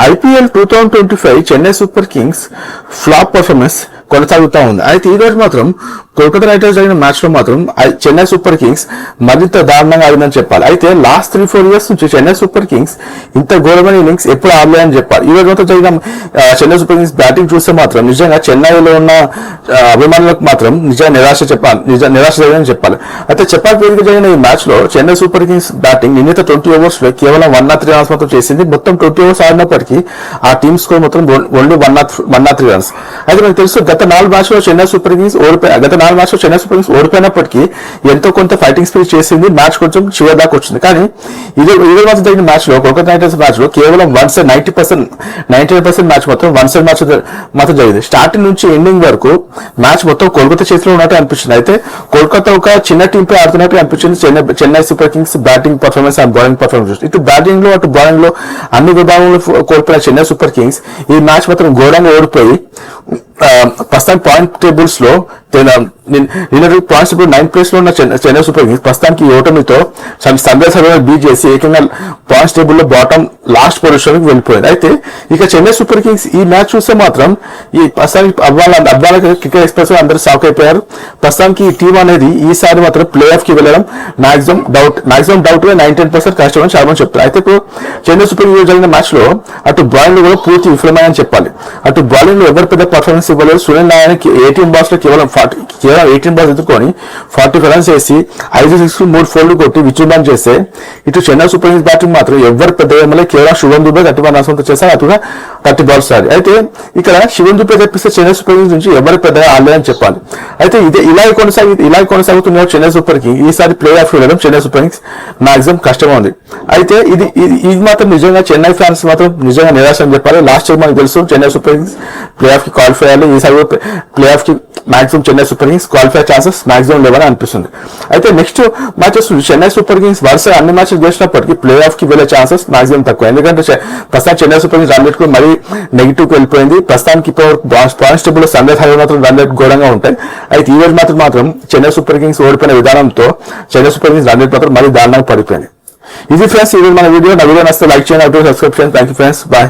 IPL 2025 Chennai Super Kings flop performance కొనసాగుతా ఉంది. అయితే ఈ రోజు మాత్రం కోల్కతా నైట్ రైడర్స్ జరిగిన మ్యాచ్ లో మాత్రం చెన్నై సూపర్ కింగ్స్ మరింత దారుణంగా ఆడిందని చెప్పాలి. అయితే లాస్ట్ 3-4 ఇయర్స్ నుంచి చెన్నై సూపర్ కింగ్స్ ఇంత ఘోరమైన ఇన్నింగ్స్ ఎప్పుడు ఆడలేదని చెప్పాలి. ఈ రోజు మాత్రం జరిగిన చెన్నై సూపర్ కింగ్స్ బ్యాటింగ్ చూస్తే మాత్రం నిజంగా చెన్నైలో ఉన్న అభిమానులకు మాత్రం నిజంగా నిరాశ జరిగిందని చెప్పాలి. అయితే చెప్పాలి జరిగిన ఈ మ్యాచ్ లో చెన్నై సూపర్ కింగ్స్ బ్యాటింగ్ నిన్నత 20 ఓవర్స్ లో కేవలం 103 రన్స్ మాత్రం చేసింది. మొత్తం 20 ఓవర్స్ ఆడినప్పటికీ ఆ టీమ్ స్కోర్ మొత్తం ఓన్లీ 103 రన్స్. అయితే మనకు తెలుసు గత 4 మ్యాచ్ లో చెన్నై సూపర్ కింగ్స్ ఓడిపోయినప్పటికీ ఎంతో కొంత ఫైటింగ్ స్పిరిట్ చేసింది. మ్యాచ్ కొంచెం చివరి దాకా వచ్చింది. కానీ ఇదే మాత్రం జరిగిన మ్యాచ్ లో కోల్కతా నైట్ రైడర్స్ మ్యాచ్ లో కేవలం 99% మ్యాచ్ మొత్తం వన్ సైడ్ మ్యాచ్ మాత్రం జరిగింది. స్టార్టింగ్ నుంచి ఎండింగ్ వరకు మ్యాచ్ మొత్తం కోల్కతా చేతిలో ఉన్నట్టు అనిపించింది. అయితే కోల్కతా ఒక చిన్న టీం పై ఆడుతున్నట్టు అనిపించింది Chennai Super Kings batting performance and bowling performance. ఇటు బ్యాటింగ్ లో అటు బౌలింగ్ లో అన్ని విభాగంలో కోల్పోయిన చెన్నై సూపర్ కింగ్స్ ఈ మ్యాచ్ మాత్రం ఘోరంగా ఓడిపోయి ప్రస్తుతం పాయింట్ టేబుల్స్ లో పాయింట్స్ 9th ప్లేస్ లో ఉన్న చెన్నై సూపర్ కింగ్స్ ప్రస్తుతానికి ఓటమితో సందేశాలను బీట్ చేసి ఏకంగా పాయింట్స్ టేబుల్ లో బాటం లాస్ట్ పొజిషన్ కి వెళ్ళిపోయింది. అయితే ఇక చెన్నై సూపర్ కింగ్స్ ఈ మ్యాచ్ చూస్తే మాత్రం ఈ ప్రస్తుతానికి అబ్బాల క్రికెట్ ఎక్స్ప్రెస్ అందరూ షాక్ అయిపోయారు. ప్రస్తుతానికి ఈ టీం అనేది ఈసారి మాత్రం ప్లే ఆఫ్ కి వెళ్ళడం మాక్సిమం డౌట్ గా 90% కష్టం అని చాలా మంది చెప్తారు. అయితే ఇప్పుడు చెన్నై సూపర్ కింగ్స్ జరిగిన మ్యాచ్ లో అటు బౌలింగ్ లో కూడా పూర్తి విఫలమని చెప్పాలి. అటు బౌలింగ్ లో ఎవరు పెద్ద పర్ఫార్మెన్స్ ఇవ్వలేదు. సునీల్ నారాయణకి 18 balls లో కేవలం 18 balls ఎదుర్కొని 45 runs వేసి 5 6 3 4 కొట్టి విజృంభణ చేస్తే ఇటు చెన్నై సూపర్ కింగ్స్ బ్యాటింగ్ మాత్రం ఎవరు పెద్ద ఏమలే కేవలం శివన్ దుబే 31 runs చేశారు. అటుగా 30 balls ఆడి. అయితే ఇక్కడ శివన్ దుబే తెప్పిస్తే చెన్నై సూపర్ కింగ్స్ నుంచి ఎవరు పెద్దగా ఆడలేదని చెప్పాలి. అయితే ఇలాగే కొనసాగుతున్న చెన్నై సూపర్ కింగ్స్ ఈసారి ప్లే ఆఫ్ వెళ్ళడం చెన్నై సూపర్ కింగ్స్ మాక్సిమం కష్టంగా ఉంది. అయితే ఇది మాత్రం నిజంగా చెన్నై ఫ్యాన్స్ మాత్రం నిజంగా నిరాశ అని చెప్పాలి. లాస్ట్ ఇయర్ మనకు తెలుసు Chennai Super Kings play of కి క్వాలిఫై అయ్యాలి. ఈసారి ప్లే ఆఫ్ కి maximum Chennai Super Kings qualify chances maximum లేవని అనిపిస్తుంది. అయితే next matches Chennai Super Kings వరుస అన్ని మ్యాచెస్ గెలిచినప్పటికీ ప్లే ఆఫ్ కి వెళ్లే ఛాన్సెస్ మాక్సిమం తక్కువ. ఎందుకంటే ప్రస్తుతం Chennai Super Kings run rate కూడా మరీ నెగిటివ్ కి వెళ్ళిపోయింది. ప్రస్తుతానికి పాయింట్స్ టేబుల్ లో సందేశ్ హైవే మాత్రం రన్ రేట్ ఘోరంగా ఉంటాయి. అయితే ఈ రోజు మాత్రం చెన్నై సూపర్ కింగ్స్ ఓడిపోయిన విధానంతో Chennai Super Kings run rate మాత్రం మరీ దారుణంగా పడిపోయింది. ఇది ఫ్రెండ్స్ ఈ రోజు మన వీడియో. నా వీడియో నచ్చితే లైక్ చేయండి, సబ్స్క్రైబ్ చేయండి. Thank you friends, bye.